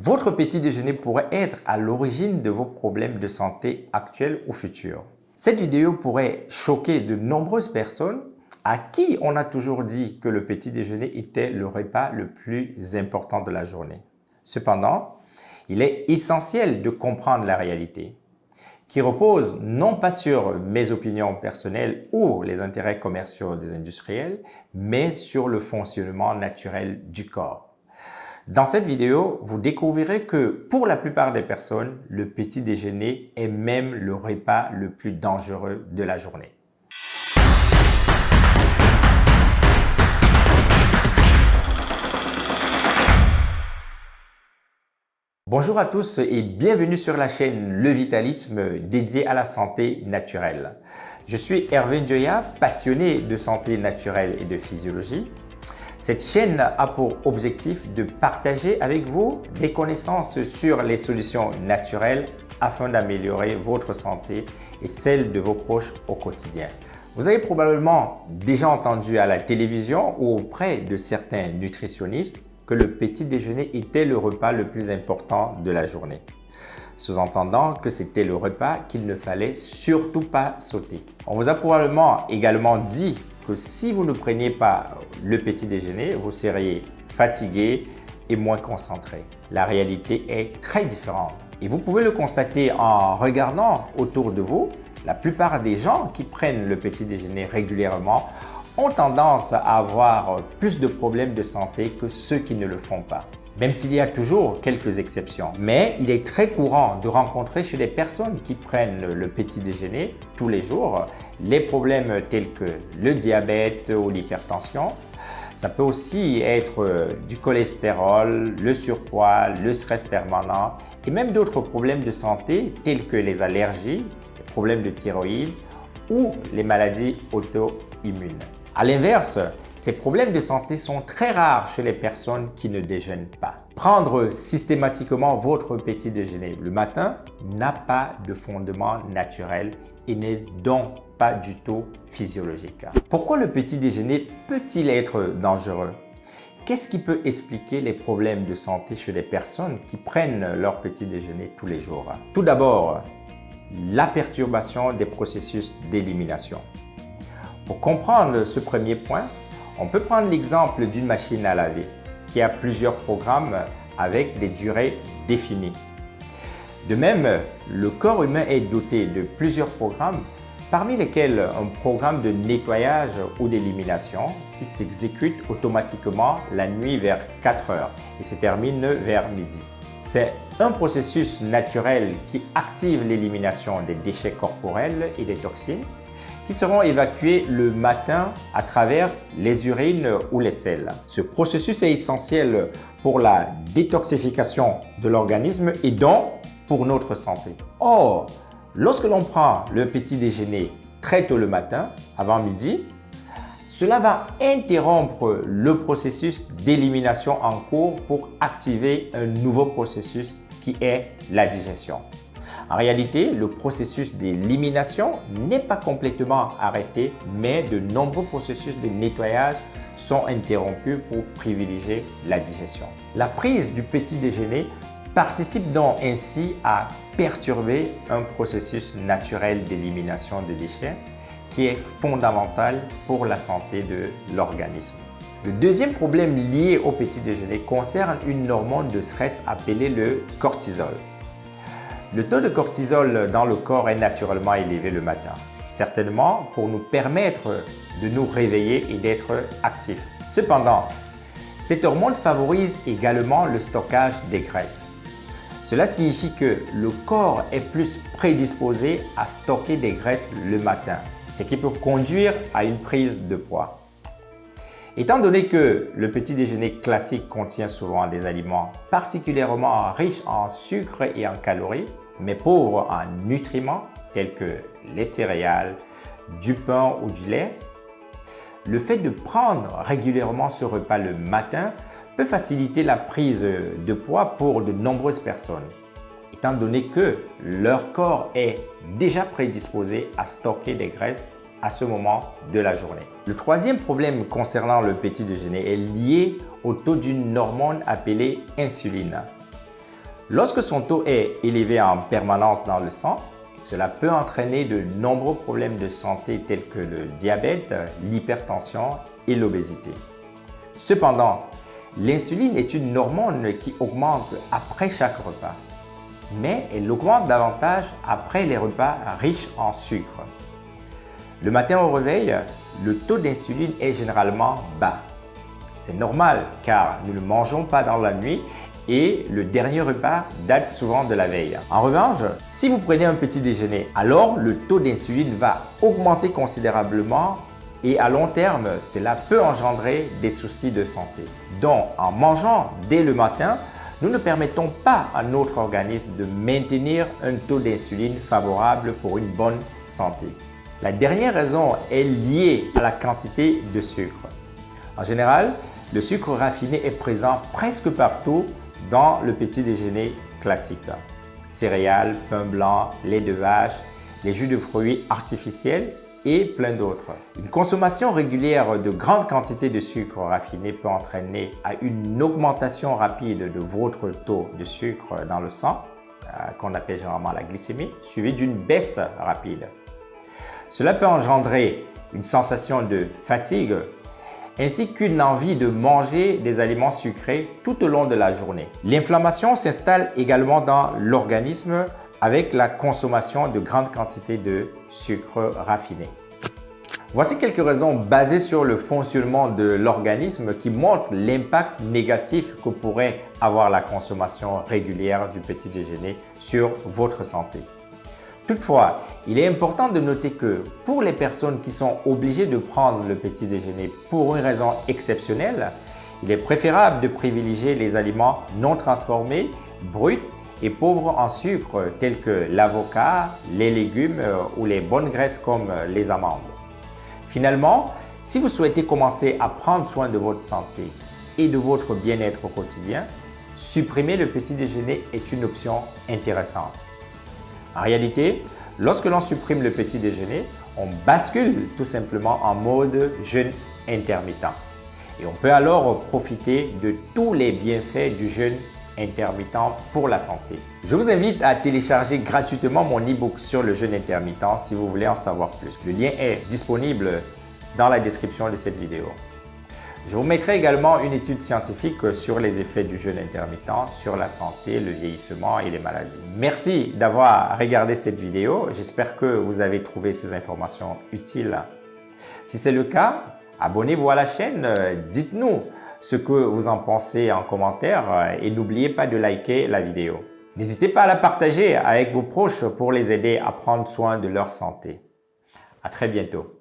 Votre petit déjeuner pourrait être à l'origine de vos problèmes de santé actuels ou futurs. Cette vidéo pourrait choquer de nombreuses personnes à qui on a toujours dit que le petit déjeuner était le repas le plus important de la journée. Cependant, il est essentiel de comprendre la réalité, qui repose non pas sur mes opinions personnelles ou les intérêts commerciaux des industriels, mais sur le fonctionnement naturel du corps. Dans cette vidéo, vous découvrirez que pour la plupart des personnes, le petit déjeuner est même le repas le plus dangereux de la journée. Bonjour à tous et bienvenue sur la chaîne Le Vitalisme dédiée à la santé naturelle. Je suis Hervé Ndioya, passionné de santé naturelle et de physiologie. Cette chaîne a pour objectif de partager avec vous des connaissances sur les solutions naturelles afin d'améliorer votre santé et celle de vos proches au quotidien. Vous avez probablement déjà entendu à la télévision ou auprès de certains nutritionnistes que le petit déjeuner était le repas le plus important de la journée, sous-entendant que c'était le repas qu'il ne fallait surtout pas sauter. On vous a probablement également dit que si vous ne preniez pas le petit déjeuner, vous seriez fatigué et moins concentré. La réalité est très différente et vous pouvez le constater en regardant autour de vous. La plupart des gens qui prennent le petit déjeuner régulièrement ont tendance à avoir plus de problèmes de santé que ceux qui ne le font pas. Même s'il y a toujours quelques exceptions. Mais il est très courant de rencontrer chez les personnes qui prennent le petit déjeuner tous les jours les problèmes tels que le diabète ou l'hypertension. Ça peut aussi être du cholestérol, le surpoids, le stress permanent et même d'autres problèmes de santé tels que les allergies, les problèmes de thyroïde ou les maladies auto-immunes. À l'inverse, ces problèmes de santé sont très rares chez les personnes qui ne déjeunent pas. Prendre systématiquement votre petit déjeuner le matin n'a pas de fondement naturel et n'est donc pas du tout physiologique. Pourquoi le petit déjeuner peut-il être dangereux? Qu'est-ce qui peut expliquer les problèmes de santé chez les personnes qui prennent leur petit déjeuner tous les jours? Tout d'abord, la perturbation des processus d'élimination. Pour comprendre ce premier point, on peut prendre l'exemple d'une machine à laver qui a plusieurs programmes avec des durées définies. De même, le corps humain est doté de plusieurs programmes, parmi lesquels un programme de nettoyage ou d'élimination qui s'exécute automatiquement la nuit vers 4 heures et se termine vers midi. C'est un processus naturel qui active l'élimination des déchets corporels et des toxines qui seront évacués le matin à travers les urines ou les selles. Ce processus est essentiel pour la détoxification de l'organisme et donc pour notre santé. Or, lorsque l'on prend le petit déjeuner très tôt le matin, avant midi, cela va interrompre le processus d'élimination en cours pour activer un nouveau processus qui est la digestion. En réalité, le processus d'élimination n'est pas complètement arrêté, mais de nombreux processus de nettoyage sont interrompus pour privilégier la digestion. La prise du petit déjeuner participe donc ainsi à perturber un processus naturel d'élimination des déchets qui est fondamental pour la santé de l'organisme. Le deuxième problème lié au petit déjeuner concerne une hormone de stress appelée le cortisol. Le taux de cortisol dans le corps est naturellement élevé le matin, certainement pour nous permettre de nous réveiller et d'être actifs. Cependant, cette hormone favorise également le stockage des graisses. Cela signifie que le corps est plus prédisposé à stocker des graisses le matin, ce qui peut conduire à une prise de poids. Étant donné que le petit déjeuner classique contient souvent des aliments particulièrement riches en sucre et en calories, mais pauvres en nutriments tels que les céréales, du pain ou du lait, le fait de prendre régulièrement ce repas le matin peut faciliter la prise de poids pour de nombreuses personnes, étant donné que leur corps est déjà prédisposé à stocker des graisses à ce moment de la journée. Le troisième problème concernant le petit déjeuner est lié au taux d'une hormone appelée insuline. Lorsque son taux est élevé en permanence dans le sang, cela peut entraîner de nombreux problèmes de santé tels que le diabète, l'hypertension et l'obésité. Cependant, l'insuline est une hormone qui augmente après chaque repas, mais elle augmente davantage après les repas riches en sucre. Le matin au réveil, le taux d'insuline est généralement bas. C'est normal car nous ne mangeons pas dans la nuit et le dernier repas date souvent de la veille. En revanche, si vous prenez un petit déjeuner, alors le taux d'insuline va augmenter considérablement et à long terme, cela peut engendrer des soucis de santé. Donc, en mangeant dès le matin, nous ne permettons pas à notre organisme de maintenir un taux d'insuline favorable pour une bonne santé. La dernière raison est liée à la quantité de sucre. En général, le sucre raffiné est présent presque partout dans le petit déjeuner classique. Céréales, pain blanc, lait de vache, les jus de fruits artificiels et plein d'autres. Une consommation régulière de grandes quantités de sucre raffiné peut entraîner à une augmentation rapide de votre taux de sucre dans le sang, qu'on appelle généralement la glycémie, suivie d'une baisse rapide. Cela peut engendrer une sensation de fatigue ainsi qu'une envie de manger des aliments sucrés tout au long de la journée. L'inflammation s'installe également dans l'organisme avec la consommation de grandes quantités de sucre raffiné. Voici quelques raisons basées sur le fonctionnement de l'organisme qui montrent l'impact négatif que pourrait avoir la consommation régulière du petit déjeuner sur votre santé. Toutefois, il est important de noter que pour les personnes qui sont obligées de prendre le petit déjeuner pour une raison exceptionnelle, il est préférable de privilégier les aliments non transformés, bruts et pauvres en sucre tels que l'avocat, les légumes ou les bonnes graisses comme les amandes. Finalement, si vous souhaitez commencer à prendre soin de votre santé et de votre bien-être au quotidien, supprimer le petit déjeuner est une option intéressante. En réalité, lorsque l'on supprime le petit déjeuner, on bascule tout simplement en mode jeûne intermittent. Et on peut alors profiter de tous les bienfaits du jeûne intermittent pour la santé. Je vous invite à télécharger gratuitement mon e-book sur le jeûne intermittent si vous voulez en savoir plus. Le lien est disponible dans la description de cette vidéo. Je vous mettrai également une étude scientifique sur les effets du jeûne intermittent sur la santé, le vieillissement et les maladies. Merci d'avoir regardé cette vidéo. J'espère que vous avez trouvé ces informations utiles. Si c'est le cas, abonnez-vous à la chaîne, dites-nous ce que vous en pensez en commentaire et n'oubliez pas de liker la vidéo. N'hésitez pas à la partager avec vos proches pour les aider à prendre soin de leur santé. À très bientôt.